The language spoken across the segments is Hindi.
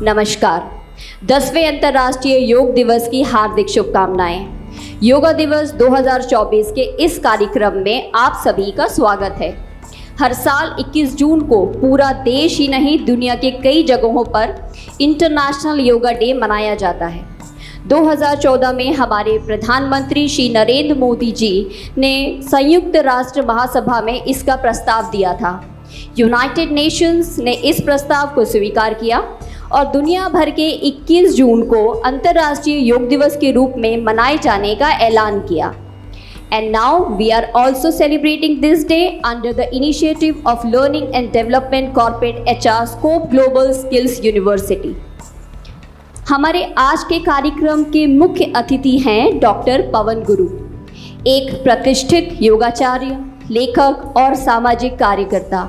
नमस्कार। 10वें अंतर्राष्ट्रीय योग दिवस की हार्दिक शुभकामनाएं। योगा दिवस 2024 के इस कार्यक्रम में आप सभी का स्वागत है। हर साल 21 जून को पूरा देश ही नहीं दुनिया के कई जगहों पर इंटरनेशनल योगा डे मनाया जाता है। 2014 में हमारे प्रधानमंत्री श्री नरेंद्र मोदी जी ने संयुक्त राष्ट्र महासभा में इसका प्रस्ताव दिया था। यूनाइटेड नेशंस ने इस प्रस्ताव को स्वीकार किया और दुनिया भर के 21 जून को अंतर्राष्ट्रीय योग दिवस के रूप में मनाए जाने का ऐलान किया। And now we are also celebrating this day under the initiative of Learning and Development Corporate HR Scope Global Skills University. हमारे आज के कार्यक्रम के मुख्य अतिथि हैं डॉक्टर पवन गुरु, एक प्रतिष्ठित योगाचार्य, लेखक और सामाजिक कार्यकर्ता।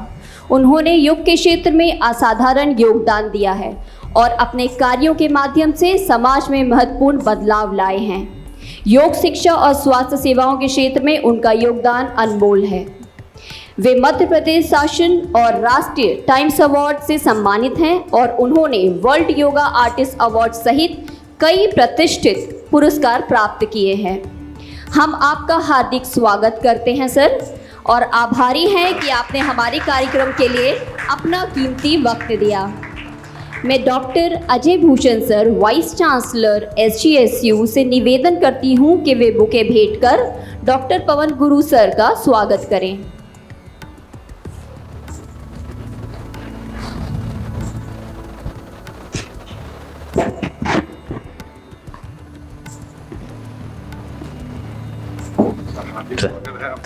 उन्होंने योग के क्षेत्र में असाधारण योगदान दिया है और अपने कार्यों के माध्यम से समाज में महत्वपूर्ण बदलाव लाए हैं। योग शिक्षा और स्वास्थ्य सेवाओं के क्षेत्र में उनका योगदान अनमोल है। वे मध्य प्रदेश शासन और राष्ट्रीय टाइम्स अवार्ड से सम्मानित हैं और उन्होंने वर्ल्ड योगा आर्टिस्ट अवार्ड सहित कई प्रतिष्ठित पुरस्कार प्राप्त किए हैं। हम आपका हार्दिक स्वागत करते हैं सर, और आभारी हैं कि आपने हमारे कार्यक्रम के लिए अपना कीमती वक्त दिया। मैं doctor Ajay Bhushan sir, vice chancellor SGSU से निवेदन करती हूं कि वे बुके भेंट कर डॉक्टर पवन गुरु सर का स्वागत करें।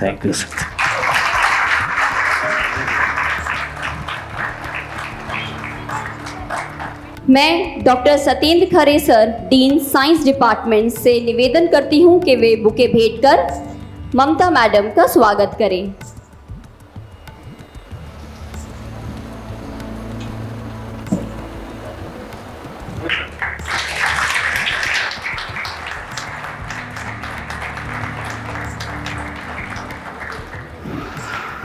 Thank you sir. मैं डॉक्टर सत्येंद्र खरे सर, डीन साइंस डिपार्टमेंट से निवेदन करती हूं कि वे बुके भेंट कर ममता मैडम का स्वागत करें।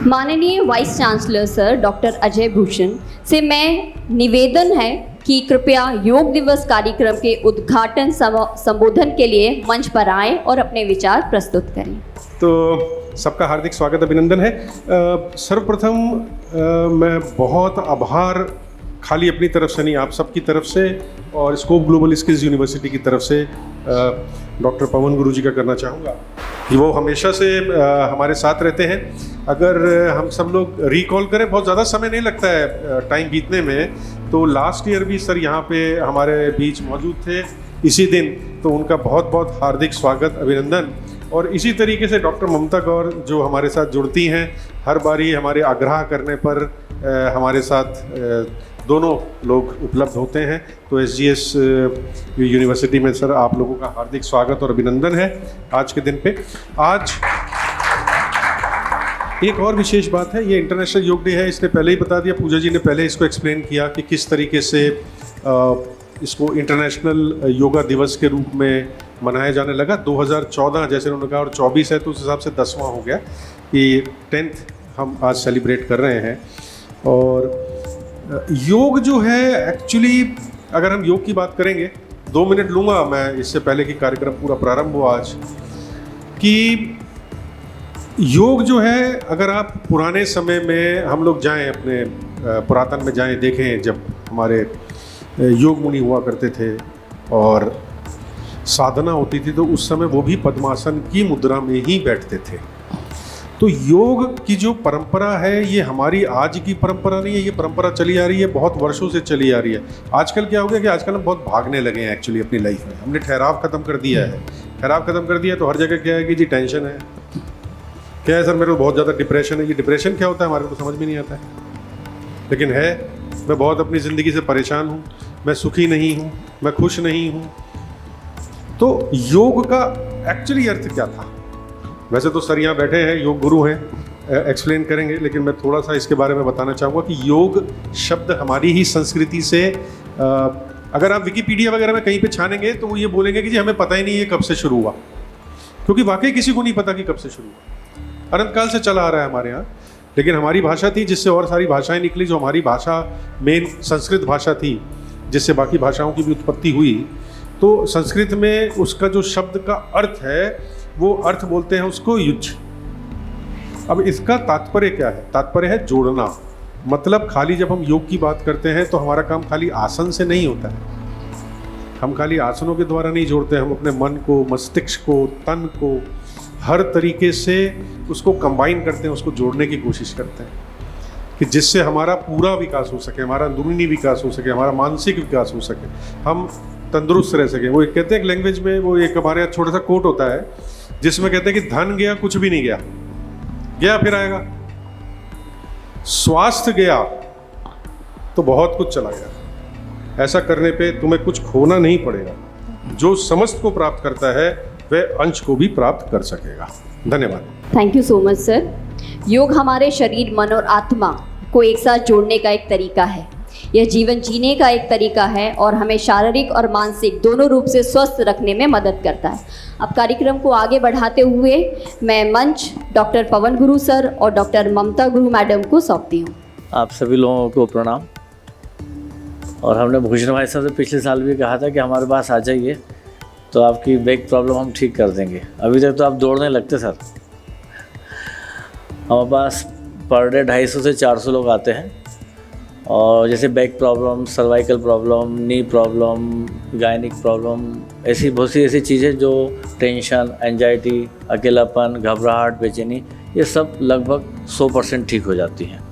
माननीय vice chancellor sir doctor Ajay Bhushan से मैं निवेदन है कि कृपया योग दिवस कार्यक्रम के उद्घाटन संबोधन के लिए मंच पर आएं और अपने विचार प्रस्तुत करें। तो सबका हार्दिक स्वागत, अभिनंदन है। सर्वप्रथम मैं बहुत आभार खाली अपनी तरफ से नहीं, आप सबकी तरफ से और स्कोप ग्लोबल स्किल्स यूनिवर्सिटी की तरफ से डॉक्टर पवन गुरु जी का करना चाहूँगा कि वो हमेशा से हमारे साथ रहते हैं। अगर हम सब लोग रिकॉल करें, बहुत ज़्यादा समय नहीं लगता है टाइम बीतने में, तो लास्ट ईयर भी सर यहाँ पे हमारे बीच मौजूद थे इसी दिन, तो उनका बहुत बहुत हार्दिक स्वागत, अभिनंदन। और इसी तरीके से डॉक्टर ममता गौर जो हमारे साथ जुड़ती हैं, हर बारी हमारे आग्रह करने पर हमारे साथ दोनों लोग उपलब्ध होते हैं। तो SGS यूनिवर्सिटी में सर आप लोगों का हार्दिक स्वागत और अभिनंदन है आज के दिन पे। आज एक और विशेष बात है, ये इंटरनेशनल योग डे है, इसने पहले ही बता दिया, पूजा जी ने पहले इसको एक्सप्लेन किया कि किस तरीके से इसको इंटरनेशनल योगा दिवस के रूप में मनाया जाने लगा। 2014 जैसे उन्होंने कहा और 24 है तो उस हिसाब से 10वां हो गया कि 10th हम आज सेलिब्रेट कर रहे हैं। और योग जो है एक्चुअली, अगर हम योग की बात करेंगे, 2 मिनट लूँगा मैं, इससे पहले कि कार्यक्रम पूरा प्रारंभ हो आज, कि योग जो है, अगर आप पुराने समय में हम लोग जाएं, अपने पुरातन में जाएं, देखें जब हमारे योग मुनि हुआ करते थे और साधना होती थी, तो उस समय वो भी पद्मासन की मुद्रा में ही बैठते थे। तो योग की जो परंपरा है, ये हमारी आज की परंपरा नहीं है, ये परंपरा चली आ रही है, बहुत वर्षों से चली आ रही है। आजकल क्या हो गया कि आजकल हम बहुत भागने लगे हैं एक्चुअली अपनी लाइफ में, हमने ठहराव ख़त्म कर दिया है। ठहराव ख़त्म कर दिया तो हर जगह क्या है कि जी टेंशन है, क्या है सर मेरे को बहुत ज़्यादा डिप्रेशन है। ये डिप्रेशन क्या होता है हमारे को समझ में नहीं आता है, लेकिन है, मैं बहुत अपनी ज़िंदगी से परेशान हूँ, मैं सुखी नहीं हूँ, मैं खुश नहीं हूँ। तो योग का एक्चुअली अर्थ क्या था? वैसे तो सर यहाँ बैठे हैं, योग गुरु हैं, एक्सप्लेन करेंगे, लेकिन मैं थोड़ा सा इसके बारे में बताना चाहूँगा कि योग शब्द हमारी ही संस्कृति से, अगर आप विकिपीडिया वगैरह में कहीं पे छानेंगे तो वो ये बोलेंगे कि जी हमें पता ही नहीं है कब से शुरू हुआ, क्योंकि वाकई किसी को नहीं पता कि कब से शुरू हुआ। अनंत काल से चला आ रहा है हमारे यहाँ, लेकिन हमारी भाषा थी जिससे और सारी भाषाएं निकली, जो हमारी भाषा मेन संस्कृत भाषा थी, जिससे बाकी भाषाओं की भी उत्पत्ति हुई, तो संस्कृत में उसका जो शब्द का अर्थ है वो अर्थ बोलते हैं उसको युज्। अब इसका तात्पर्य क्या है? तात्पर्य है जोड़ना। मतलब खाली जब हम योग की बात करते हैं तो हमारा काम खाली आसन से नहीं होता है। हम खाली आसनों के द्वारा नहीं जोड़ते, हम अपने मन को, मस्तिष्क को, तन को हर तरीके से उसको कंबाइन करते हैं, उसको जोड़ने की कोशिश करते हैं कि जिससे हमारा पूरा विकास हो सके, हमारा अंदरूनी विकास हो सके, हमारा मानसिक विकास हो सके, हम तंदुरुस्त रह सके। वो एक कहते हैं लैंग्वेज में, वो एक हमारे यहाँ छोटा सा कोट होता है जिसमें कहते हैं कि धन गया कुछ भी नहीं गया, गया फिर आएगा। स्वास्थ्य गया तो बहुत कुछ चला गया। ऐसा करने पे तुम्हें कुछ खोना नहीं पड़ेगा। जो समस्त को प्राप्त करता है वह अंश को भी प्राप्त कर सकेगा। धन्यवाद। Thank you so much sir. योग हमारे शरीर, मन और आत्मा को एक साथ जोड़ने का एक तरीका है। यह जीवन जीने का एक तरीका है और हमें शारीरिक और मानसिक दोनों रूप से स्वस्थ रखने में मदद करता है। अब कार्यक्रम को आगे बढ़ाते हुए मैं मंच डॉक्टर पवन गुरु सर और डॉक्टर ममता गुरु मैडम को सौंपती हूँ। आप सभी लोगों को प्रणाम। और हमने भूषण भाई साहब से पिछले साल भी कहा था कि हमारे पास आ जाइए तो आपकी बैक प्रॉब्लम हम ठीक कर देंगे। अभी तक तो आप दौड़ने लगते सर। हमारे पास पर डे 250 से 400 लोग आते हैं और जैसे बैक प्रॉब्लम, सर्वाइकल प्रॉब्लम, नी प्रॉब्लम, गायनिक प्रॉब्लम, ऐसी बहुत सी ऐसी चीज़ें जो टेंशन, एंजाइटी, अकेलापन, घबराहट, बेचैनी, ये सब लगभग 100% ठीक हो जाती हैं।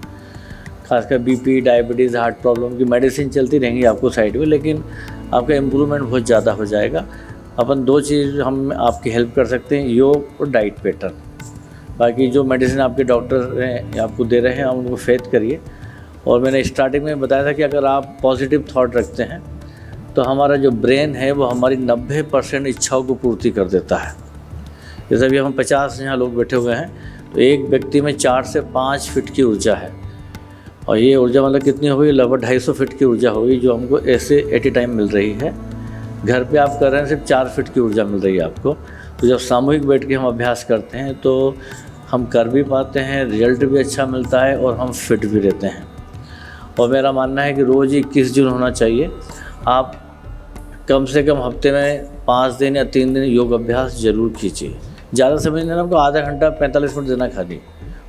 खासकर बीपी, डायबिटीज़, हार्ट प्रॉब्लम की मेडिसिन चलती रहेंगी आपको साइड में, लेकिन आपका इम्प्रूवमेंट बहुत ज़्यादा हो जाएगा। अपन 2 चीज़ हम आपकी हेल्प कर सकते हैं, योग और डाइट पैटर्न। बाकी जो मेडिसिन आपके डॉक्टर आपको दे रहे हैं आप उनको फेथ करिए। और मैंने स्टार्टिंग में बताया था कि अगर आप पॉजिटिव थॉट रखते हैं तो हमारा जो ब्रेन है वो हमारी 90% इच्छाओं को पूर्ति कर देता है। जैसे अभी हम 50 यहाँ लोग बैठे हुए हैं तो एक व्यक्ति में 4 से 5 फीट की ऊर्जा है और ये ऊर्जा मतलब कितनी हो गई? लगभग 250 फीट की ऊर्जा होगी जो हमको ऐसे एट ए टाइम मिल रही है। घर पे आप कर रहे हैं सिर्फ 4 फीट की ऊर्जा मिल रही है आपको। तो जब सामूहिक बैठ के हम अभ्यास करते हैं तो हम कर भी पाते हैं, रिजल्ट भी अच्छा मिलता है और हम फिट भी रहते हैं। और मेरा मानना है कि रोज़ 21 जून होना चाहिए। आप कम से कम हफ्ते में 5 दिन या 3 दिन योग अभ्यास ज़रूर कीजिए। ज़्यादा समय नहीं देना, आपको आधा घंटा 45 मिनट देना खाली,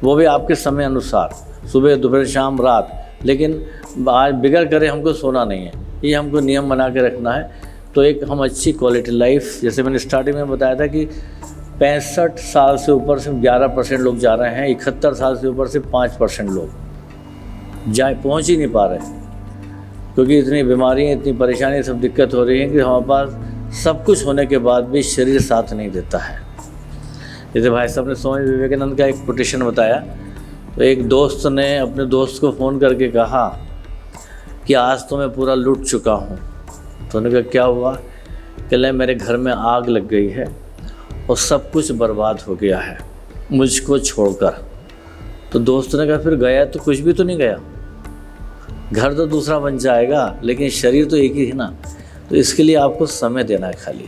वो भी आपके समय अनुसार, सुबह, दोपहर, शाम, रात। लेकिन आज बिगड़ करे हमको सोना नहीं है, ये हमको नियम बना के रखना है। तो एक हम अच्छी क्वालिटी लाइफ, जैसे मैंने स्टार्टिंग में बताया था कि 65 साल से ऊपर सिर्फ 11% लोग जा रहे हैं, 71 साल से ऊपर सिर्फ 5% लोग पहुंच ही नहीं पा रहे क्योंकि इतनी बीमारियाँ, इतनी परेशानी, सब दिक्कत हो रही है कि हमारे पास सब कुछ होने के बाद भी शरीर साथ नहीं देता है। जैसे भाई साहब ने स्वामी विवेकानंद का एक कोटेशन बताया, तो एक दोस्त ने अपने दोस्त को फ़ोन करके कहा कि आज तो मैं पूरा लूट चुका हूँ। तो उन्होंने कहा क्या हुआ? कहले मेरे घर में आग लग गई है और सब कुछ बर्बाद हो गया है मुझको छोड़कर। तो दोस्त ने कहा फिर गया तो कुछ भी तो नहीं गया, घर तो दूसरा बन जाएगा लेकिन शरीर तो एक ही है ना। तो इसके लिए आपको समय देना है खाली,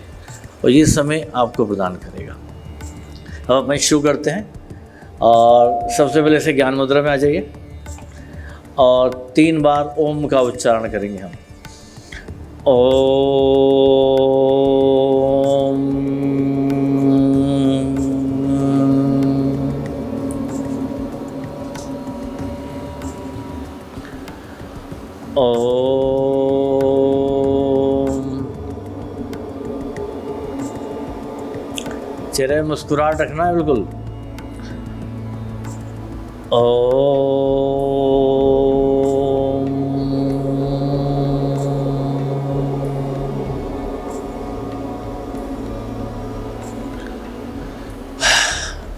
और ये समय आपको प्रदान करेगा। अब अपन शुरू करते हैं और सबसे पहले से ज्ञान मुद्रा में आ जाइए और 3 बार ओम का उच्चारण करेंगे हम। चेहरे में मुस्कुराहट रखना है बिल्कुल।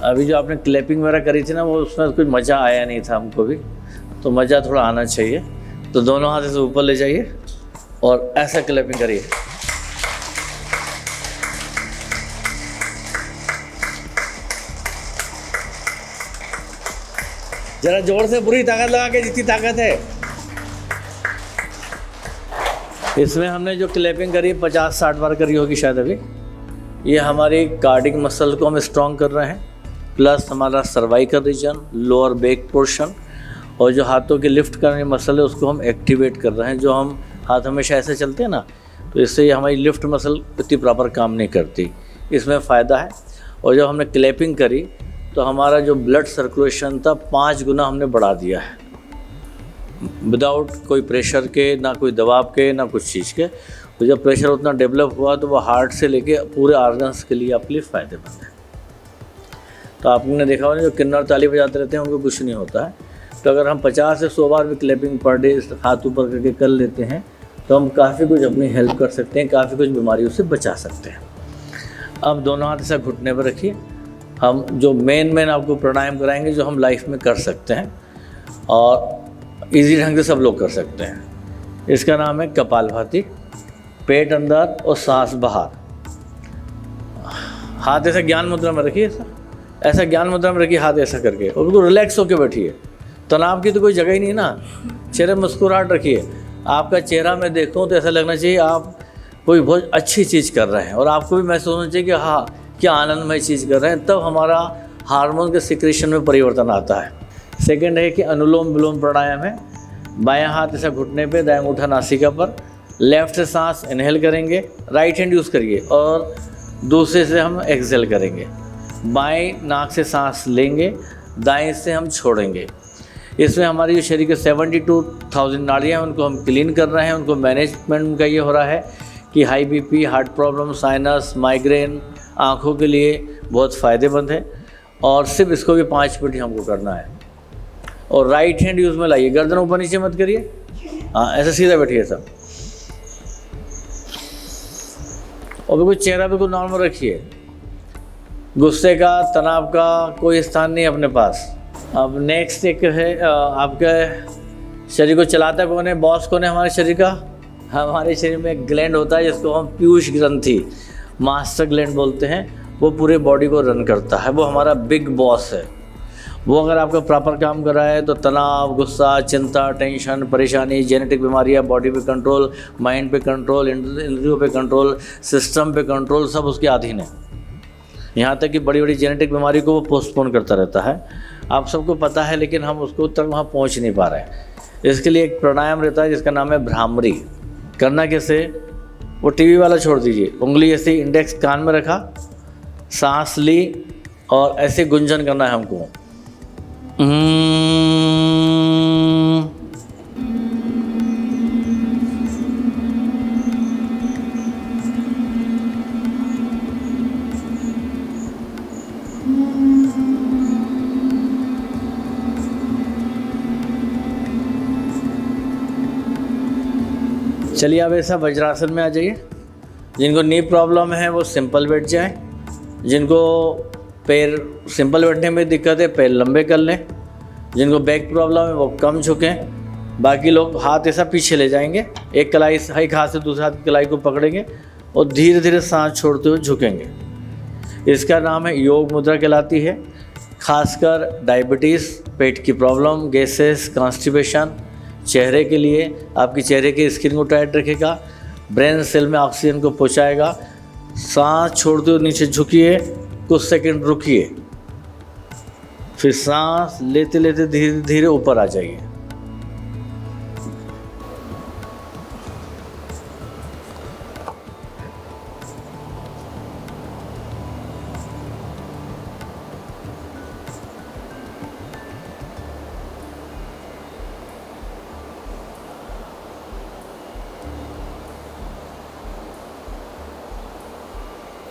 अभी जो आपने क्लैपिंग वगैरह करी थी ना, वो उसमें कुछ मज़ा आया नहीं था हमको भी, तो मज़ा थोड़ा आना चाहिए। तो दोनों हाथ से ऊपर ले जाइए और ऐसा क्लैपिंग करिए। जरा जोर से पूरी ताकत लगा के, जितनी ताकत है। इसमें हमने जो क्लैपिंग करी 50-60 बार करी होगी शायद अभी। ये हमारी कार्डिक मसल को हम स्ट्रॉन्ग कर रहे हैं, प्लस हमारा cervical region, lower back portion और जो हाथों की लिफ्ट करने मसल है उसको हम एक्टिवेट कर रहे हैं, जो हम हाथ हमेशा ऐसे चलते हैं ना, तो इससे हमारी लिफ्ट मसल इतनी प्रॉपर काम नहीं करती, इसमें फ़ायदा है। और जब हमने क्लैपिंग करी तो हमारा जो ब्लड सर्कुलेशन था 5 गुना हमने बढ़ा दिया है, विदाउट कोई प्रेशर के, ना कोई दबाव के, ना कुछ चीज़ के। तो जब प्रेशर उतना डेवलप हुआ तो वो हार्ट से लेके पूरे ऑर्गन्स के लिए आपके लिए फ़ायदेमंद है। तो आपने देखा होगा जो किन्नर ताली बजाते रहते हैं उनको कुछ नहीं होता है। तो अगर हम 50 से 100 बार भी क्लैपिंग पर डे हाथ ऊपर करके कर लेते हैं तो हम काफ़ी कुछ अपनी हेल्प कर सकते हैं, काफ़ी कुछ बीमारियों से बचा सकते हैं। अब दोनों हाथ ऐसा घुटने पर रखिए। हम जो मेन आपको प्राणायाम कराएंगे जो हम लाइफ में कर सकते हैं और इजी ढंग से सब लोग कर सकते हैं। इसका नाम है कपालभाति। पेट अंदर और सांस बाहर। हाथ ऐसा ज्ञान मुद्रा में रखिए, ऐसा ज्ञान मुद्रा में रखिए, हाथ ऐसा करके, और बिल्कुल रिलैक्स होकर बैठिए। तनाव की तो कोई जगह ही नहीं ना। चेहरे मुस्कुराहट रखिए। आपका चेहरा मैं देखूँ तो ऐसा लगना चाहिए आप कोई बहुत अच्छी चीज़ कर रहे हैं और आपको भी महसूस होना चाहिए कि हाँ क्या आनंदमय चीज़ कर रहे हैं, तब हमारा हार्मोन के सिक्रेशन में परिवर्तन आता है। सेकंड है कि अनुलोम विलोम प्राणायाम है। बायां हाथ ऐसा घुटने पे, दायां अंगूठा नासिका पर, लेफ्ट से सांस इनहेल करेंगे, राइट हैंड यूज़ करिए और दूसरे से हम एक्सहेल करेंगे। बाएं नाक से सांस लेंगे, दाएं से हम छोड़ेंगे। इसमें हमारी जो शरीर के 72,000 नाड़ियाँ हैं उनको हम क्लीन कर रहे हैं। उनको मैनेजमेंट का ये हो रहा है कि high BP, heart problem, sinus, migraine, आँखों के लिए बहुत फ़ायदेमंद है। और सिर्फ इसको भी 5 मिनट हमको करना है। और राइट हैंड यूज़ में लाइए, गर्दन ऊपर नीचे मत करिए, हाँ ऐसे सीधा बैठिए सब। और बिल्कुल चेहरा बिल्कुल नॉर्मल रखिए। गुस्से का, तनाव का कोई स्थान नहीं अपने पास। अब नेक्स्ट एक है आपके शरीर को चलाता कौन है, बॉस कौन है हमारे शरीर का। हमारे शरीर में एक ग्लैंड होता है जिसको हम पीयूष ग्रंथि, मास्टर ग्लैंड बोलते हैं। वो पूरे बॉडी को रन करता है, वो हमारा बिग बॉस है। वो अगर आपका प्रॉपर काम कर रहा है तो तनाव, गुस्सा, चिंता, टेंशन, परेशानी, जेनेटिक बीमारियां, बॉडी पे कंट्रोल, माइंड पे कंट्रोल, इंद्रियों पे कंट्रोल, सिस्टम पे कंट्रोल, सब उसके अधीन है। यहाँ तक कि बड़ी बड़ी जेनेटिक बीमारी को वो पोस्टपोन करता रहता है। आप सबको पता है लेकिन हम उसको तक वहाँ पहुँच नहीं पा रहे हैं। इसके लिए एक प्राणायाम रहता है जिसका नाम है भ्रामरी। करना कैसे, वो टीवी वाला छोड़ दीजिए, उंगली ऐसे इंडेक्स कान में रखा, सांस ली और ऐसे गुंजन करना है हमको। चलिए अब ऐसा वज्रासन में आ जाइए। जिनको नी प्रॉब्लम है वो सिंपल बैठ जाए। जिनको पैर सिंपल बैठने में दिक्कत है पैर लंबे कर लें। जिनको बैक प्रॉब्लम है वो कम झुकें। बाकी लोग हाथ ऐसा पीछे ले जाएंगे, एक कलाई एक हाथ से दूसरे हाथ की कलाई को पकड़ेंगे और धीरे धीरे सांस छोड़ते हुए झुकेंगे। इसका नाम है योग मुद्रा कहलाती है। खासकर डायबिटीज़, पेट की प्रॉब्लम, गैसेस, कॉन्स्टिपेशन, चेहरे के लिए आपकी चेहरे की स्किन को टाइट रखेगा, ब्रेन सेल में ऑक्सीजन को पहुंचाएगा। सांस छोड़ते हुए नीचे झुकिए, कुछ सेकंड रुकिए, फिर सांस लेते लेते धीरे धीरे ऊपर आ जाइए।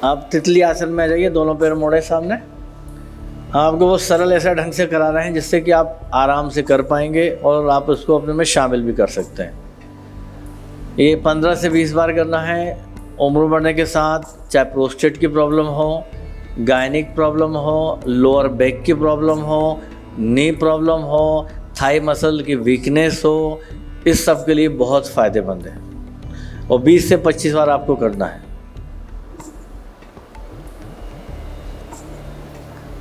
आप तितली आसन में आ जाइए, दोनों पैर मोड़े सामने। आपको वो सरल ऐसा ढंग से करा रहे हैं जिससे कि आप आराम से कर पाएंगे और आप उसको अपने में शामिल भी कर सकते हैं। ये 15 से 20 बार करना है। उम्र बढ़ने के साथ चाहे प्रोस्टेट की प्रॉब्लम हो, गायनिक प्रॉब्लम हो, लोअर बैक की प्रॉब्लम हो, नी प्रॉब्लम हो, थाई मसल की वीकनेस हो, इस सब के लिए बहुत फ़ायदेमंद है। और 20 से 25 बार आपको करना है।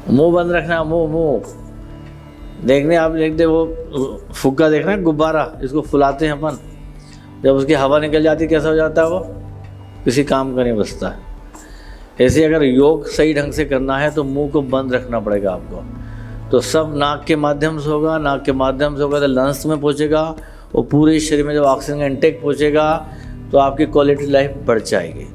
मुंह बंद रखना, मुंह देखने आप देखते वो फुग्गा देख रहे हैं, गुब्बारा, इसको फुलाते हैं अपन, जब उसकी हवा निकल जाती कैसा हो जाता है वो, किसी काम का नहीं बचता है। ऐसे अगर योग सही ढंग से करना है तो मुंह को बंद रखना पड़ेगा आपको। तो सब नाक के माध्यम से होगा, नाक के माध्यम से होगा तो लंग्स में पहुँचेगा वो पूरे शरीर में जब ऑक्सीजन का इंटेक पहुँचेगा तो आपकी क्वालिटी लाइफ बढ़ जाएगी।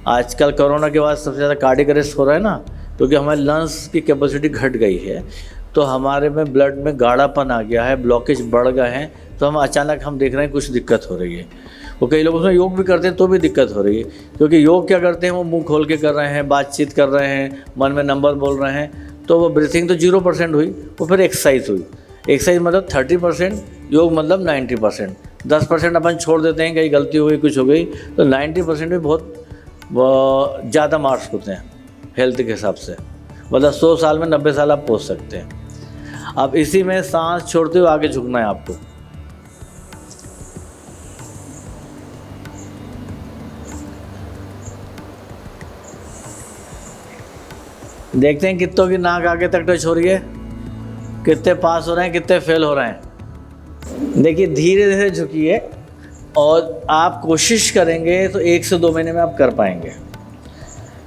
आजकल कोरोना के बाद सबसे ज़्यादा कार्डियक अरेस्ट हो रहा है ना, क्योंकि हमारे लंग्स की कैपेसिटी घट गई है, तो हमारे में ब्लड में गाढ़ापन आ गया है, ब्लॉकेज बढ़ गए हैं, तो हम अचानक हम देख रहे हैं कुछ दिक्कत हो रही है। वो कई लोग उसमें योग भी करते हैं तो भी दिक्कत हो रही है, क्योंकि योग क्या करते हैं, वो मुंह खोल के कर रहे हैं, बातचीत कर रहे हैं, मन में नंबर बोल रहे हैं, तो वो ब्रीथिंग तो 0% हुई, वो फिर एक्सरसाइज हुई। एक्सरसाइज मतलब 30%, योग मतलब 90%। 10% अपन छोड़ देते हैं, कहीं गलती हो गई, कुछ हो गई, तो 90% में बहुत ज़्यादा मार्क्स होते हैं हेल्थ के हिसाब से। मतलब 100 साल में 90 साल आप पहुँच सकते हैं। अब इसी में सांस छोड़ते हुए आगे झुकना है आपको। देखते हैं कितनों की नाक आगे तक टच हो रही है, कितने पास हो रहे हैं, कितने फेल हो रहे हैं। देखिए धीरे धीरे झुकिए और आप कोशिश करेंगे तो 1 से 2 महीने में आप कर पाएंगे।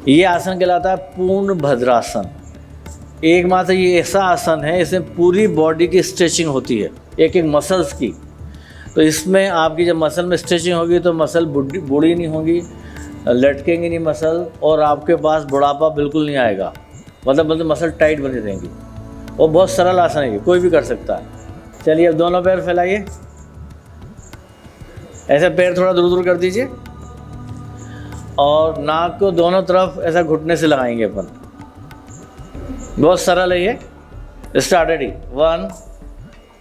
ये आसन कहलाता है पूर्ण भद्रासन। एकमात्र ये ऐसा आसन है, इसमें पूरी बॉडी की स्ट्रेचिंग होती है, एक एक मसल्स की। तो इसमें आपकी जब मसल में स्ट्रेचिंग होगी तो मसल बूढ़ी नहीं होगी, लटकेंगी नहीं मसल, और आपके पास बुढ़ापा बिल्कुल नहीं आएगा। मतलब मसल टाइट बनी रहेंगी। और बहुत सरल आसन है, कोई भी कर सकता है। चलिए अब दोनों पैर फैलाइए, ऐसे पैर थोड़ा दूर दूर कर दीजिए और नाक को दोनों तरफ ऐसा घुटने से लगाएंगे अपन। बहुत सरल है ये। स्टार्ट, रेडी, 1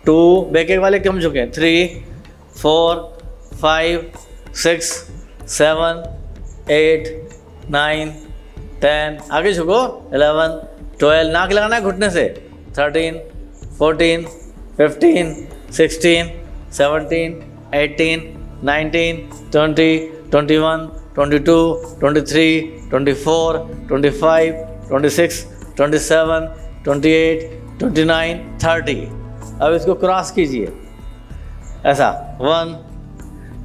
2, बैक वाले कम झुके, 3 4 5 6 7 8 9 10, आगे झुको, 11 12, नाक लगाना है घुटने से, 13 14 15 16 17 18 19 20 21 22 23 24 25 26 27 28 29 30। अब इसको क्रॉस कीजिए ऐसा, 1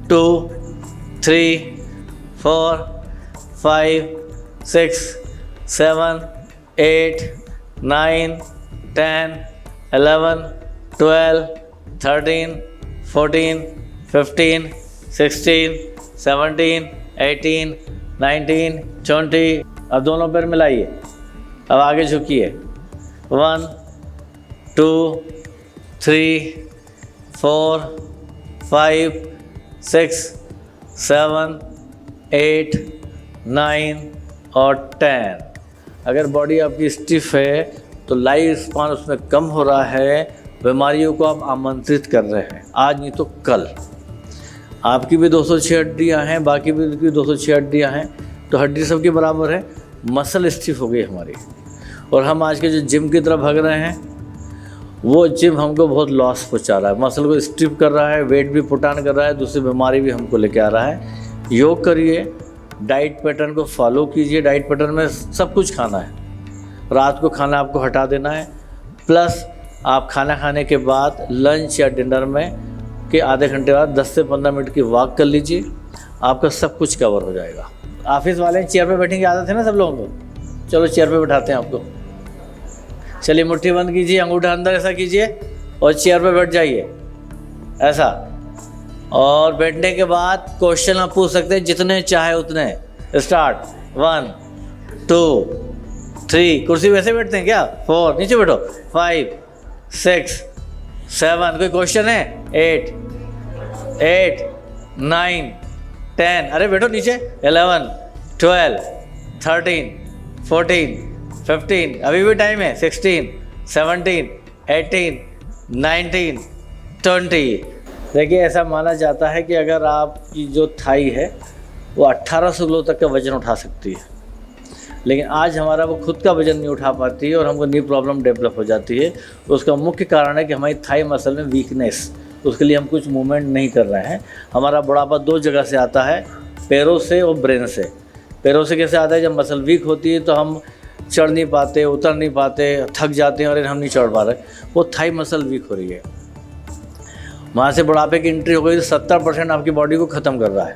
2 3 4 5 6 7 8 9 10 11 12 13 14 15 16 17 18 19 20। अब दोनों पैर मिलाइए, अब आगे झुकिए, 1 2 3 4 5 6 7 8 9 और 10। अगर बॉडी आपकी स्टिफ है तो लाइफ स्पान उसमें कम हो रहा है, बीमारियों को आप आमंत्रित कर रहे हैं, आज नहीं तो कल। आपकी भी 206 हड्डियाँ हैं, बाकी भी 206 हड्डियाँ हैं, तो हड्डी सबकी बराबर है। मसल स्टिफ हो गई हमारी, और हम आज के जो जिम की तरफ भाग रहे हैं, वो जिम हमको बहुत लॉस पहुँचा रहा है, मसल को स्टिफ कर रहा है, वेट भी पुट ऑन कर रहा है, दूसरी बीमारी भी हमको लेके आ रहा है। योग करिए, डाइट पैटर्न को फॉलो कीजिए। डाइट पैटर्न में सब कुछ खाना है, रात को खाना आपको हटा देना है, प्लस आप खाना खाने के बाद लंच या डिनर में के आधे घंटे बाद 10 से 15 मिनट की वॉक कर लीजिए, आपका सब कुछ कवर हो जाएगा। ऑफिस वाले चेयर पे बैठने की आदत है ना सब लोगों को, चलो चेयर पे बैठाते हैं आपको। चलिए मुट्ठी बंद कीजिए, अंगूठा अंदर ऐसा कीजिए और चेयर पे बैठ जाइए ऐसा। और बैठने के बाद क्वेश्चन आप पूछ सकते हैं जितने चाहे उतने। स्टार्ट, 1 2 3, कुर्सी वैसे बैठते हैं क्या, 4, नीचे बैठो, 5 6 7, कोई क्वेश्चन है, 8 9 10, अरे बैठो नीचे, 11 12 13 14 15, अभी भी टाइम है, 16 17 18 19 20। देखिए ऐसा माना जाता है कि अगर आपकी जो थाई है वो 1800 किलो तक का वज़न उठा सकती है, लेकिन आज हमारा वो खुद का वज़न नहीं उठा पाती है और हमको नी प्रॉब्लम डेवलप हो जाती है। तो उसका मुख्य कारण है कि हमारी थाई मसल में वीकनेस, उसके लिए हम कुछ मूवमेंट नहीं कर रहे हैं। हमारा बुढ़ापा 2 जगह से आता है, पैरों से और ब्रेन से। पैरों से कैसे आता है, जब मसल वीक होती है तो हम चढ़ नहीं पाते, उतर नहीं पाते, थक जाते हैं और हम नहीं चढ़ पा रहे, वो थाई मसल वीक हो रही है। वहाँ से बुढ़ापे की एंट्री हो गई तो 70% आपकी बॉडी को ख़त्म कर रहा है।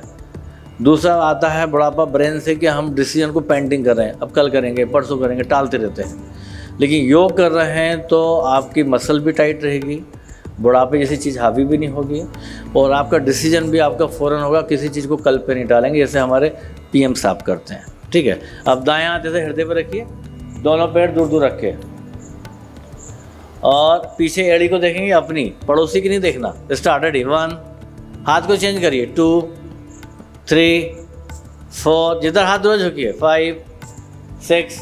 दूसरा आता है बुढ़ापा ब्रेन से कि हम डिसीजन को पेंडिंग कर रहे हैं, अब कल करेंगे, परसों करेंगे, टालते रहते हैं। लेकिन योग कर रहे हैं तो आपकी मसल भी टाइट रहेगी, बुढ़ापे जैसी चीज़ हावी भी नहीं होगी, और आपका डिसीजन भी आपका फ़ौरन होगा, किसी चीज़ को कल पे नहीं टालेंगे, जैसे हमारे पीएम साहब करते हैं। ठीक है, अब दाएं हाथ ऐसे हृदय पे रखिए, दोनों पैर दूर दूर रखे, और पीछे एड़ी को देखेंगे अपनी, पड़ोसी की नहीं देखना। स्टार्ट, रेडी, 1, हाथ को चेंज करिए, 2, 3, 4, जिधर हाथ रोज झुकिए, 5, 6,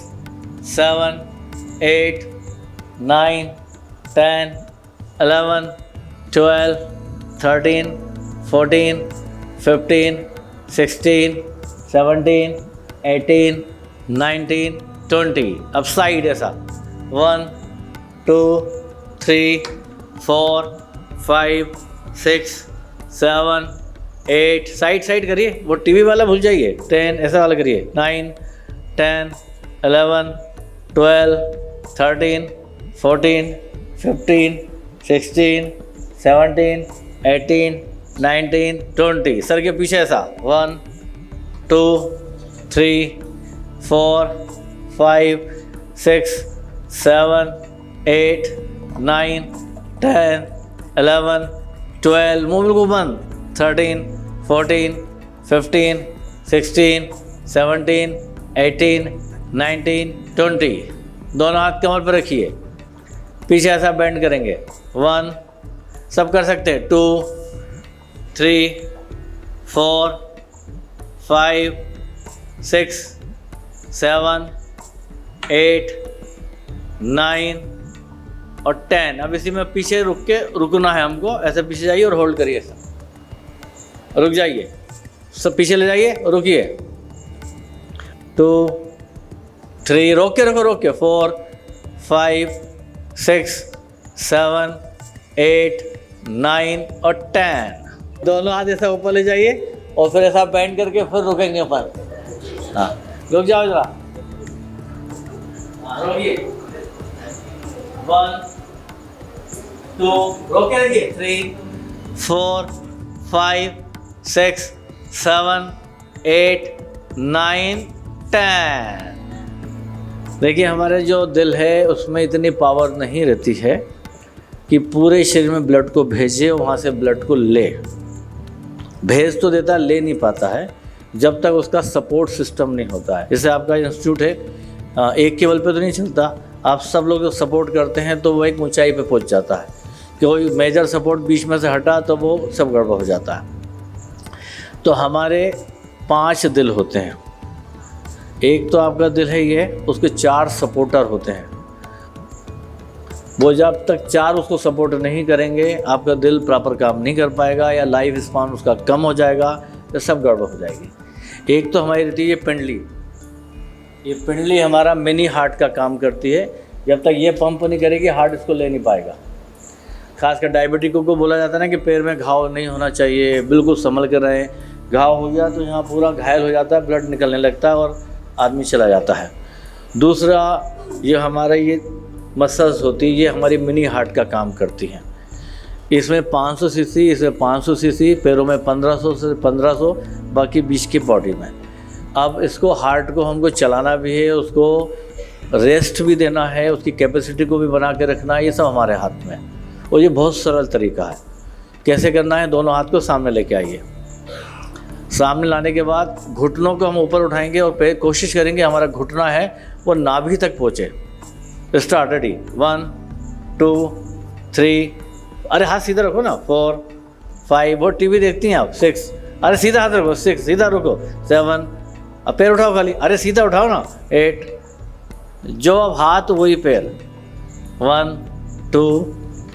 7, 8, 9, 10, 11, 12, 13, 14, 15, 16, 17, 18, 19, 20। अब साइड ऐसा, 1, 2, 3, 4, 5, 6, 7, 8, साइड करिए, वो टीवी वाला भूल जाइए, 10, ऐसा वाला करिए, 9, 10, 11, 12, 13, 14, 15, 16, 17, 18, 19, 20। सर के पीछे ऐसा, 1, 2, 3, 4, 5, 6, 7, 8, 9, 10, 11, 12, मुंह बिल्कुल बंद, 13, 14, 15, 16, 17, 18, 19, 20। दोनों हाथ कमर पर रखिए, पीछे ऐसा बेंड करेंगे, 1, सब कर सकते हैं, 2, 3, 4, 5, 6, 7, 8, 9 और 10। अब इसी में पीछे रुकना है हमको, ऐसे पीछे जाइए और होल्ड करिए, ऐसा रुक जाइए, सब पीछे ले जाइए, रुकिए, 2, 3, रोक के रखो, 4, 5, 6, 7, 8, 9 और 10। दोनों हाथ ऐसा ऊपर ले जाइए और फिर ऐसा बेंड करके फिर रुकेंगे ऊपर। हाँ, रुक जाओ जरा, रोकिए, 1, 2, रोक के रखिए, 3, 4, 5, 6, 7, 8, 9, 10। देखिए, हमारे जो दिल है उसमें इतनी पावर नहीं रहती है कि पूरे शरीर में ब्लड को भेजे, वहाँ से ब्लड को ले, भेज तो देता, ले नहीं पाता है जब तक उसका सपोर्ट सिस्टम नहीं होता है। जैसे आपका इंस्टीट्यूट है, एक केबल पे तो नहीं चलता, आप सब लोग जो सपोर्ट करते हैं तो वो एक ऊंचाई पे पहुंच जाता है। कोई मेजर सपोर्ट बीच में से हटा तो वो सब गड़बड़ हो जाता है। तो हमारे 5 दिल होते हैं, एक तो आपका दिल है ये, उसके 4 सपोर्टर होते हैं। वो जब तक 4 उसको सपोर्ट नहीं करेंगे, आपका दिल प्रॉपर काम नहीं कर पाएगा, या लाइफ स्पान उसका कम हो जाएगा, तो सब गड़बड़ हो जाएगी। एक तो हमारी रहती है ये पिंडली, ये पिंडली हमारा मिनी हार्ट का काम करती है। जब तक ये पंप नहीं करेगी, हार्ट इसको ले नहीं पाएगा। खासकर डायबिटिकों को बोला जाता है ना कि पैर में घाव नहीं होना चाहिए, बिल्कुल संभल कर रहें। घाव हो गया तो यहाँ पूरा घायल हो जाता है, ब्लड निकलने लगता है और आदमी चला जाता है। दूसरा, ये हमारा ये मसल्स होती है, ये हमारी मिनी हार्ट का काम करती हैं। इसमें 500 सीसी, इसमें 500 सीसी, पैरों में 1500 से 1500, बाकी 20 की बॉडी में। अब इसको हार्ट को हमको चलाना भी है, उसको रेस्ट भी देना है, उसकी कैपेसिटी को भी बना के रखना है, ये सब हमारे हाथ में। और ये बहुत सरल तरीका है। कैसे करना है, दोनों हाथ को सामने लेके आइए। सामने लाने के बाद घुटनों को हम ऊपर उठाएंगे और कोशिश करेंगे हमारा घुटना है वो नाभि तक पहुँचे। स्टार्ट, रेडी, 1, 2, 3, अरे हाथ सीधा रखो ना, 4, 5, वो टीवी देखती हैं आप, 6, अरे सीधा हाथ रखो, 6, सीधा रुको, 7, अब पैर उठाओ खाली, अरे सीधा उठाओ ना, 8, जो अब हाथ वही पैर, 1, 2,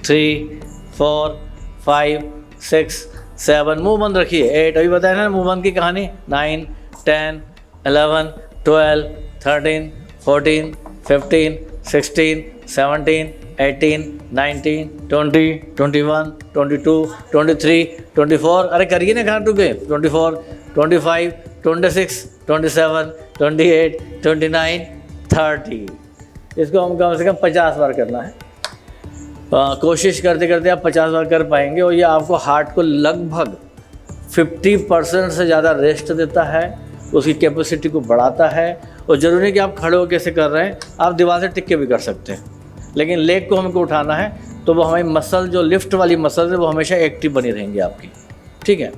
3, 4, 5, 6, 7, मुंह बंद रखिए, 8, अभी बताया ना मुंह बंद की कहानी, 9, 10, 11, 12, 13, 14, 15, 16, 17, 18, 19, 20, 21, 22, 23, 24, अरे करिए ना, कहाँ टूके, 24, 25, 26, 27, 28, 29, 30। इसको हम कम से कम 50 बार करना है। कोशिश करते करते आप 50 बार कर पाएंगे, और ये आपको हार्ट को लगभग 50% से ज़्यादा रेस्ट देता है, उसकी कैपेसिटी को बढ़ाता है। और ज़रूरी नहीं कि आप खड़े होकर कैसे कर रहे हैं, आप दीवार से टिक के भी कर सकते हैं, लेकिन लेग को हमको उठाना है, तो वो हमारी मसल, जो लिफ्ट वाली मसल है, वो हमेशा एक्टिव बनी रहेंगी आपकी। ठीक है,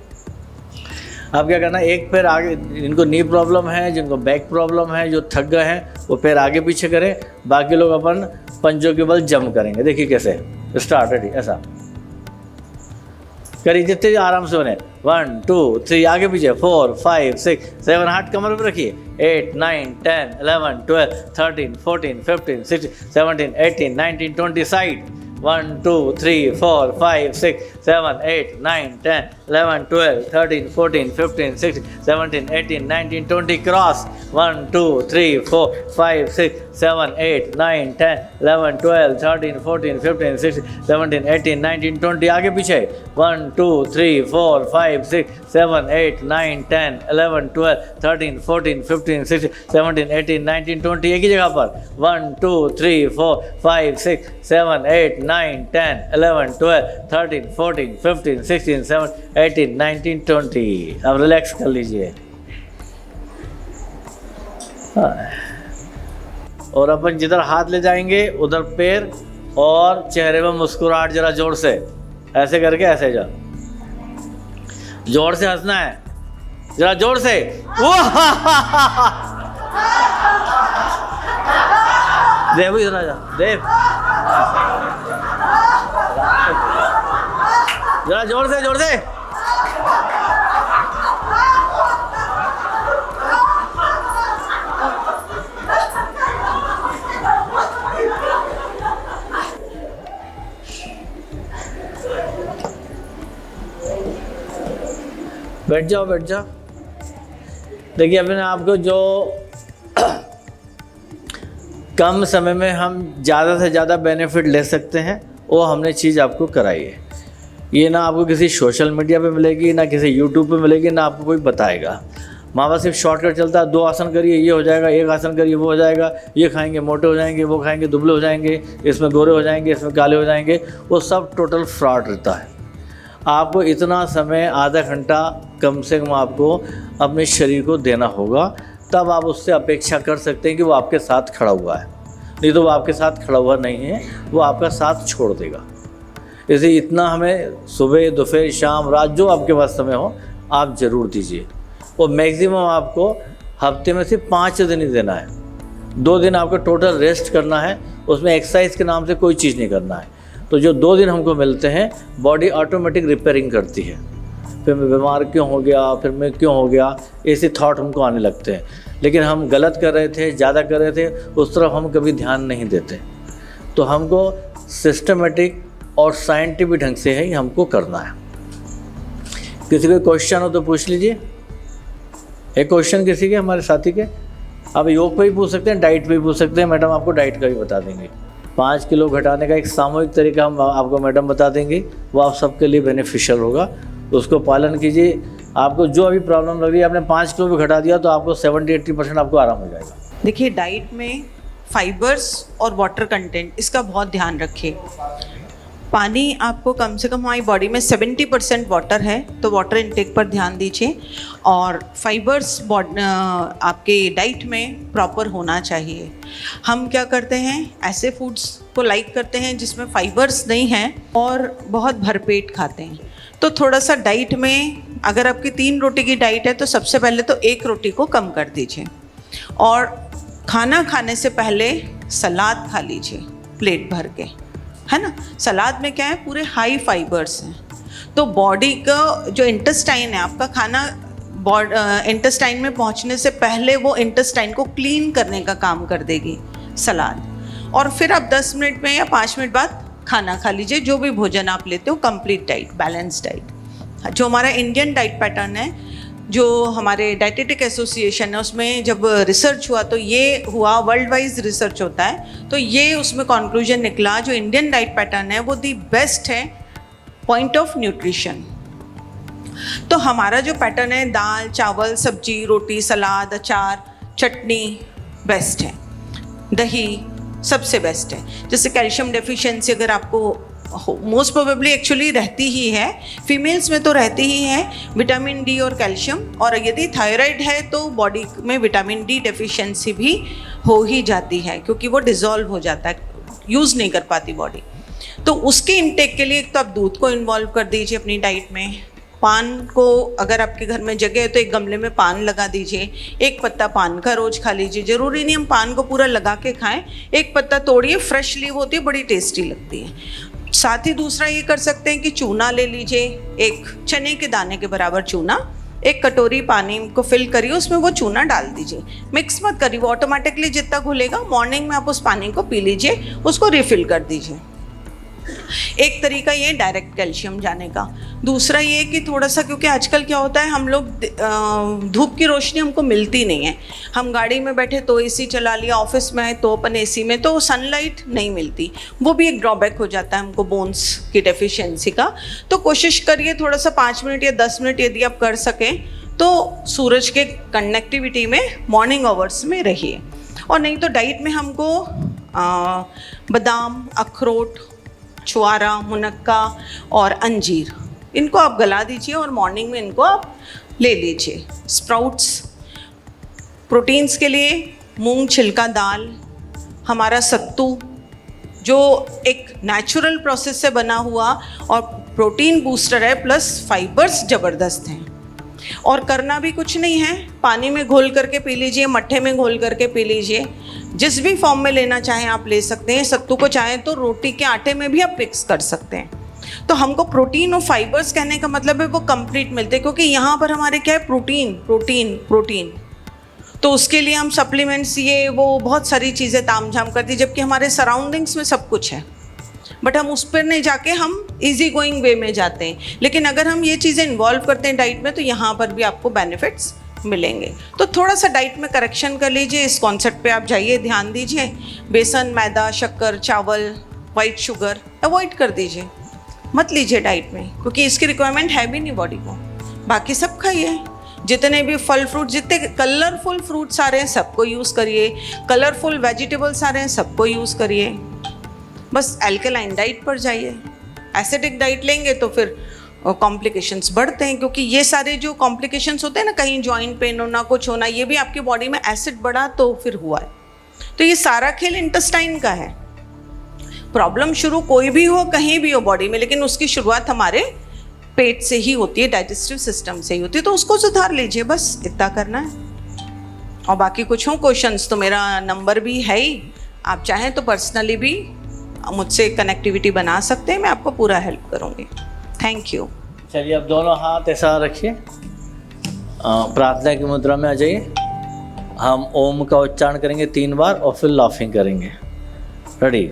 अब क्या करना है, एक पैर आगे, जिनको नी प्रॉब्लम है, जिनको बैक प्रॉब्लम है, जो थक गए हैं, वो पैर आगे पीछे करें, बाकी लोग अपन पंजों के बल जंप करेंगे। देखिए कैसे, स्टार्ट, रेडी, ऐसा करिए जितने आराम से बने। 1 2 3 आगे पीछे, 4 5 6 7, हाथ कमर पर रखिए, 8 9 10 11 12 13 14 15 16 17 18 19 20, साइड, 1 2 3 4 5 6 7 8 9 10 11 12 13 14 15 16 17 18 19 20, क्रॉस, 1 2 3 4 5 6 7 8 9 10 11 12 13 14 15 16 17 18 19 20, आगे पीछे, 1 2 3 4 5 6 7 8 9 10 11 12 13 14 15 16 17 18 19 20, एक ही जगह पर, 1 2 3 4 5 6 7 8 9 10 11 12 13 14 15 16 17 18 19 20। अब रिलैक्स कर लीजिए। और अपन जिधर हाथ ले जाएंगे उधर पैर, और चेहरे में मुस्कुराहट जरा जोर से, ऐसे करके ऐसे जा, जोर से हंसना है, जरा जोर से, देव इधर आ जा, देव जरा जोर से, जोर से, बैठ जाओ, बैठ जाओ। देखिए अपने आपको जो कम समय में हम ज़्यादा से ज़्यादा बेनिफिट ले सकते हैं, वो हमने चीज़ आपको कराई है। ये ना आपको किसी सोशल मीडिया पे मिलेगी, ना किसी यूट्यूब पे मिलेगी, ना आपको कोई बताएगा। वहाँ पर सिर्फ शॉर्टकट चलता है, 2 आसन करिए ये हो जाएगा, 1 आसन करिए वो हो जाएगा, ये खाएंगे मोटे हो जाएंगे, वो खाएंगे दुबले हो जाएंगे, इसमें गोरे हो जाएंगे, इसमें काले हो जाएंगे, वो सब टोटल फ्रॉड रहता है। आपको इतना समय, आधा घंटा कम से कम आपको अपने शरीर को देना होगा, तब आप उससे अपेक्षा कर सकते हैं कि वो आपके साथ खड़ा हुआ है। नहीं तो वो आपके साथ खड़ा हुआ नहीं है, वो आपका साथ छोड़ देगा। इसलिए इतना हमें सुबह, दोपहर, शाम, रात, जो आपके पास समय हो, आप ज़रूर दीजिए। और मैक्सिमम आपको हफ्ते में सिर्फ 5 दिन ही देना है। 2 दिन आपको टोटल रेस्ट करना है, उसमें एक्सरसाइज के नाम से कोई चीज़ नहीं करना है। तो जो 2 दिन हमको मिलते हैं, बॉडी ऑटोमेटिक रिपेयरिंग करती है। फिर मैं बीमार क्यों हो गया, फिर मैं क्यों हो गया, ऐसे थॉट हमको आने लगते हैं। लेकिन हम गलत कर रहे थे, ज़्यादा कर रहे थे, उस तरफ हम कभी ध्यान नहीं देते। तो हमको सिस्टमेटिक और साइंटिफिक ढंग से ही हमको करना है। किसी को क्वेश्चन हो तो पूछ लीजिए। एक क्वेश्चन किसी के, हमारे साथी के, आप योग पे भी पूछ सकते हैं, डाइट पे भी पूछ सकते हैं। मैडम आपको डाइट का भी बता देंगे। 5 किलो घटाने का एक सामूहिक तरीका हम आपको मैडम बता देंगे, वो आप सबके लिए बेनिफिशियल होगा। उसको पालन कीजिए। आपको जो अभी प्रॉब्लम लग रही है, आपने 5 किलो भी घटा दिया तो आपको 70-80% आपको आराम हो जाएगा। देखिए, डाइट में फाइबर्स और वाटर कंटेंट, इसका बहुत ध्यान रखिए। पानी आपको कम से कम, हमारी बॉडी में 70% वाटर है, तो वाटर इनटेक पर ध्यान दीजिए। और फाइबर्स आपके डाइट में प्रॉपर होना चाहिए। हम क्या करते हैं, ऐसे फूड्स को लाइक करते हैं जिसमें फाइबर्स नहीं हैं और बहुत भरपेट खाते हैं। तो थोड़ा सा डाइट में, अगर आपकी 3 रोटी की डाइट है तो सबसे पहले तो 1 रोटी को कम कर दीजिए। और खाना खाने से पहले सलाद खा लीजिए प्लेट भर के, है ना। सलाद में क्या है, पूरे हाई फाइबर्स हैं। तो बॉडी का जो इंटेस्टाइन है, आपका खाना इंटेस्टाइन में पहुंचने से पहले वो इंटेस्टाइन को क्लीन करने का काम कर देगी सलाद। और फिर आप 10 मिनट में या 5 मिनट बाद खाना खा लीजिए। जो भी भोजन आप लेते हो, कंप्लीट डाइट, बैलेंस डाइट। जो हमारा इंडियन डाइट पैटर्न है, जो हमारे डाइटेटिक एसोसिएशन है, उसमें जब रिसर्च हुआ तो ये हुआ, वर्ल्ड वाइज रिसर्च होता है, तो ये उसमें कंक्लूजन निकला, जो इंडियन डाइट पैटर्न है वो दी बेस्ट है पॉइंट ऑफ न्यूट्रिशन। तो हमारा जो पैटर्न है, दाल, चावल, सब्जी, रोटी, सलाद, अचार, चटनी बेस्ट है, दही सबसे बेस्ट है। जैसे कैल्शियम डेफिशिएंसी अगर आपको मोस्ट प्रोबेबली एक्चुअली रहती ही है, फीमेल्स में तो रहती ही है, विटामिन डी और कैल्शियम। और यदि थायराइड है तो बॉडी में विटामिन डी डेफिशिएंसी भी हो ही जाती है, क्योंकि वो डिज़ोल्व हो जाता है, यूज़ नहीं कर पाती बॉडी। तो उसके इनटेक के लिए एक तो आप दूध को इन्वॉल्व कर दीजिए अपनी डाइट में। पान को अगर आपके घर में जगह है तो एक गमले में पान लगा दीजिए, एक पत्ता पान का रोज खा लीजिए। ज़रूरी नहीं हम पान को पूरा लगा के खाएं, एक पत्ता तोड़िए, फ्रेश लीव होती है, बड़ी टेस्टी लगती है। साथ ही दूसरा ये कर सकते हैं कि चूना ले लीजिए, एक चने के दाने के बराबर चूना, एक कटोरी पानी को फिल करिए, उसमें वो चूना डाल दीजिए, मिक्स मत करिए, वो ऑटोमेटिकली जितना घुलेगा मॉर्निंग में आप उस पानी को पी लीजिए, उसको रिफिल कर दीजिए। एक तरीका ये डायरेक्ट कैल्शियम जाने का। दूसरा ये कि थोड़ा सा, क्योंकि आजकल क्या होता है हम लोग धूप की रोशनी हमको मिलती नहीं है, हम गाड़ी में बैठे तो एसी चला लिया, ऑफिस में है तो अपन एसी में, तो सनलाइट नहीं मिलती, वो भी एक ड्रॉबैक हो जाता है हमको बोन्स की डेफिशिएंसी का। तो कोशिश करिए थोड़ा सा 5 मिनट या 10 मिनट यदि आप कर सकें तो सूरज के कनेक्टिविटी में मॉर्निंग आवर्स में रहिए। और नहीं तो डाइट में हमको बादाम, अखरोट, छुआरा, मुनक्का और अंजीर, इनको आप गला दीजिए और मॉर्निंग में इनको आप ले लीजिए। स्प्राउट्स, प्रोटीन्स के लिए मूंग छिलका दाल, हमारा सत्तू जो एक नेचुरल प्रोसेस से बना हुआ और प्रोटीन बूस्टर है, प्लस फाइबर्स ज़बरदस्त हैं। और करना भी कुछ नहीं है, पानी में घोल करके पी लीजिए, मट्ठे में घोल करके पी लीजिए, जिस भी फॉर्म में लेना चाहें आप ले सकते हैं। सत्तू को चाहें तो रोटी के आटे में भी आप मिक्स कर सकते हैं। तो हमको प्रोटीन और फाइबर्स कहने का मतलब है वो कंप्लीट मिलते हैं, क्योंकि यहाँ पर हमारे क्या है, प्रोटीन प्रोटीन प्रोटीन। तो उसके लिए हम सप्लीमेंट्स ये वो बहुत सारी चीज़ें तामझाम करती, जबकि हमारे सराउंडिंग्स में सब कुछ है, बट हम उस पर नहीं जाके हम इजी गोइंग वे में जाते हैं। लेकिन अगर हम ये चीज़ें इन्वॉल्व करते हैं डाइट में तो यहाँ पर भी आपको बेनिफिट्स मिलेंगे। तो थोड़ा सा डाइट में करेक्शन कर लीजिए, इस कॉन्सेप्ट पे आप जाइए, ध्यान दीजिए। बेसन, मैदा, शक्कर, चावल, वाइट शुगर अवॉइड कर दीजिए, मत लीजिए डाइट में, क्योंकि इसकी रिक्वायरमेंट है भी नहीं बॉडी को। बाकी सब खाइए, जितने भी फल फ्रूट, जितने कलरफुल फ्रूट्स आ रहे हैं सबको यूज़ करिए, कलरफुल वेजिटेबल्स आ रहे हैं सबको यूज़ करिए। बस अल्कलाइन डाइट पर जाइए। एसिडिक डाइट लेंगे तो फिर कॉम्प्लिकेशंस बढ़ते हैं, क्योंकि ये सारे जो कॉम्प्लिकेशंस होते हैं ना, कहीं जॉइंट पेन होना, कुछ होना, ये भी आपकी बॉडी में एसिड बढ़ा तो फिर हुआ है। तो ये सारा खेल इंटेस्टाइन का है। प्रॉब्लम शुरू कोई भी हो, कहीं भी हो बॉडी में, लेकिन उसकी शुरुआत हमारे पेट से ही होती है, डाइजेस्टिव सिस्टम से ही होती है। तो उसको सुधार लीजिए, बस इतना करना है। और बाकी कुछ हो क्वेश्चंस तो मेरा नंबर भी है ही, आप चाहें तो पर्सनली भी मुझसे कनेक्टिविटी बना सकते हैं, मैं आपको पूरा हेल्प करूँगी। Thank you. चलिए अब दोनों हाथ ऐसा रखिए, प्रार्थना की मुद्रा में आ जाइए। हम ओम का उच्चारण करेंगे 3 बार और फिर लाफिंग करेंगे। रेडी?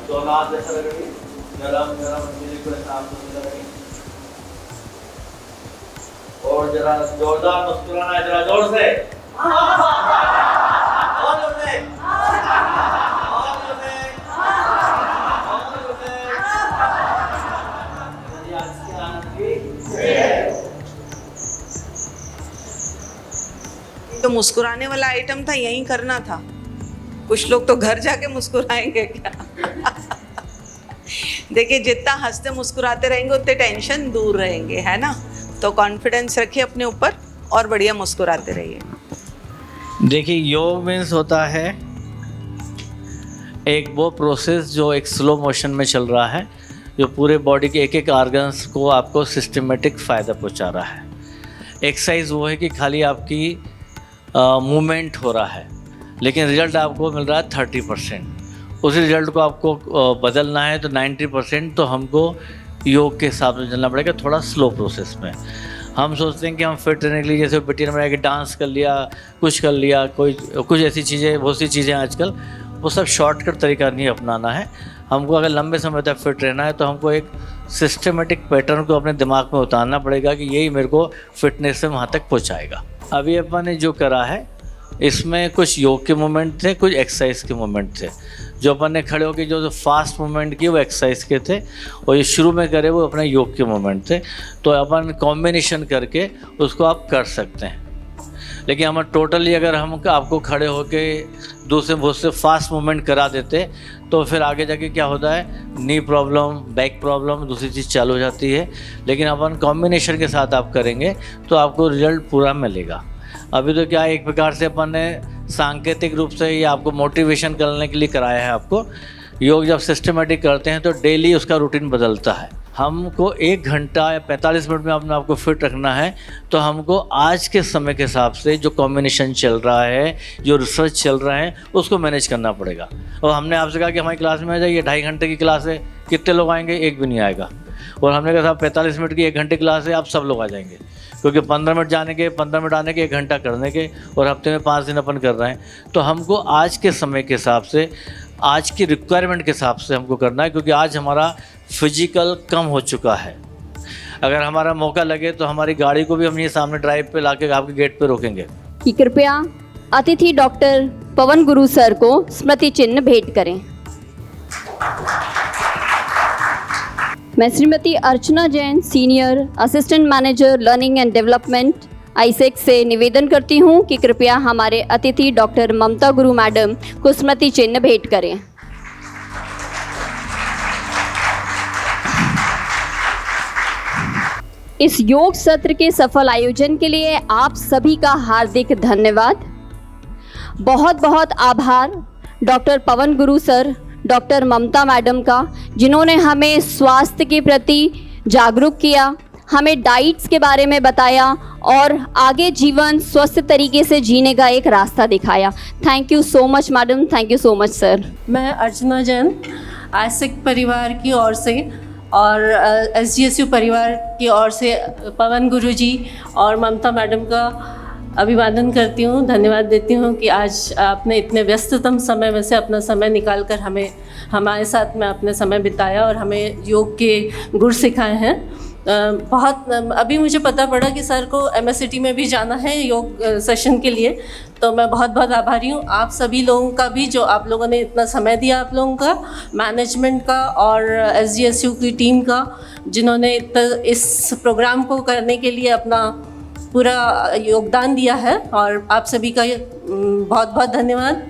दोनों हाथ ऐसा रखेंगे, गरम गरम बिल्कुल साफ रखेंगे और जरा जोरदार मुस्कुराना है, जरा जोर से, और जोर से, और जोर से, और जोर से। चलिए आज के आनंद की तो मुस्कुराने वाला आइटम था, यही करना था। कुछ लोग तो घर जाके मुस्कुराएंगे क्या? देखिए, जितना हंसते मुस्कुराते रहेंगे उतने टेंशन दूर रहेंगे, है ना? तो कॉन्फिडेंस रखिए अपने ऊपर और बढ़िया मुस्कुराते रहिए। देखिए, योग मीन्स होता है एक वो प्रोसेस जो एक स्लो मोशन में चल रहा है, जो पूरे बॉडी के एक एक ऑर्गन्स को आपको सिस्टमेटिक फ़ायदा पहुंचा रहा है। एक्सरसाइज वो है कि खाली आपकी मूवमेंट हो रहा है, लेकिन रिजल्ट आपको मिल रहा है 30%। उस रिजल्ट को आपको बदलना है तो 90% तो हमको योग के हिसाब से चलना पड़ेगा, थोड़ा स्लो प्रोसेस में। हम सोचते हैं कि हम फिट रहने के लिए, जैसे बिटिया ने कि डांस कर लिया, कुछ कर लिया, कुछ ऐसी चीज़ें, बहुत सी चीज़ें आजकल, वो सब शॉर्टकट तरीका नहीं अपनाना है। हमको अगर लंबे समय तक फिट रहना है तो हमको एक सिस्टमेटिक पैटर्न को अपने दिमाग में उतारना पड़ेगा कि यही मेरे को फिटनेस से वहाँ तक पहुँचाएगा। अभी अपन ने जो करा है इसमें कुछ योग के मूवमेंट थे, कुछ एक्सरसाइज के मूवमेंट थे। जो अपन ने खड़े होकर जो फास्ट मूवमेंट किए वो एक्सरसाइज के थे और ये शुरू में करे वो अपने योग के मूवमेंट थे। तो अपन कॉम्बिनेशन करके उसको आप कर सकते हैं। लेकिन हम टोटली अगर हम आपको खड़े होके दूसरे बहुत से फास्ट मूवमेंट करा देते तो फिर आगे जाके क्या होता है, नी प्रॉब्लम, बैक प्रॉब्लम, दूसरी चीज़ चालू हो जाती है। लेकिन अपन कॉम्बिनेशन के साथ आप करेंगे तो आपको रिजल्ट पूरा मिलेगा। अभी तो क्या है, एक प्रकार से अपन ने सांकेतिक रूप से ये आपको मोटिवेशन करने के लिए कराया है। आपको योग जब सिस्टमेटिक करते हैं तो डेली उसका रूटीन बदलता है। हमको 1 घंटा या 45 मिनट में अपने आपको फिट रखना है तो हमको आज के समय के हिसाब से जो कॉम्बिनेशन चल रहा है, जो रिसर्च चल रहा है, उसको मैनेज करना पड़ेगा। और हमने आपसे कहा कि हमारी क्लास में आ जाइए, 2.5 घंटे की क्लास है, कितने लोग आएंगे? एक भी नहीं आएगा। और हमने कहा साहब 45 मिनट की 1 घंटे क्लास है, आप सब लोग आ जाएंगे, क्योंकि 15 मिनट जाने के, 15 मिनट आने के, 1 घंटा करने के, और हफ्ते में 5 दिन अपन कर रहे हैं। तो हमको आज के समय के हिसाब से, आज की रिक्वायरमेंट के हिसाब से हमको करना है, क्योंकि आज हमारा फिजिकल कम हो चुका है। अगर हमारा मौका लगे तो हमारी गाड़ी को भी हम ये सामने ड्राइव पे लाके आपके गेट पे रोकेंगे। कि कृपया अतिथि डॉक्टर पवन गुरु सर को स्मृति चिन्ह भेंट करें। मैं Shrimati Archana Jain, senior assistant manager learning and development ISEC से निवेदन करती हूं कि कृपया हमारे अतिथि डॉक्टर ममता गुरु मैडम को स्मृति चिन्ह भेंट करें। इस योग सत्र के सफल आयोजन के लिए आप सभी का हार्दिक धन्यवाद। बहुत बहुत आभार डॉक्टर पवन गुरु सर, डॉक्टर ममता मैडम का, जिन्होंने हमें स्वास्थ्य के प्रति जागरूक किया, हमें डाइट्स के बारे में बताया और आगे जीवन स्वस्थ तरीके से जीने का एक रास्ता दिखाया। Thank you so much madam, thank you so much sir. मैं अर्चना जैन आइसेक परिवार की ओर से और SGSU परिवार की ओर से पवन गुरुजी और ममता मैडम का अभिवादन करती हूँ, धन्यवाद देती हूँ कि आज आपने इतने व्यस्ततम समय में से अपना समय निकाल कर हमारे साथ में अपने समय बिताया और हमें योग के गुर सिखाए हैं। बहुत अभी मुझे पता पड़ा कि सर को MS सिटी में भी जाना है योग सेशन के लिए, तो मैं बहुत बहुत आभारी हूँ आप सभी लोगों का भी, जो आप लोगों ने इतना समय दिया, आप लोगों का, मैनेजमेंट का और SGSU की टीम का, जिन्होंने इस प्रोग्राम को करने के लिए अपना पूरा योगदान दिया है। और आप सभी का बहुत बहुत धन्यवाद।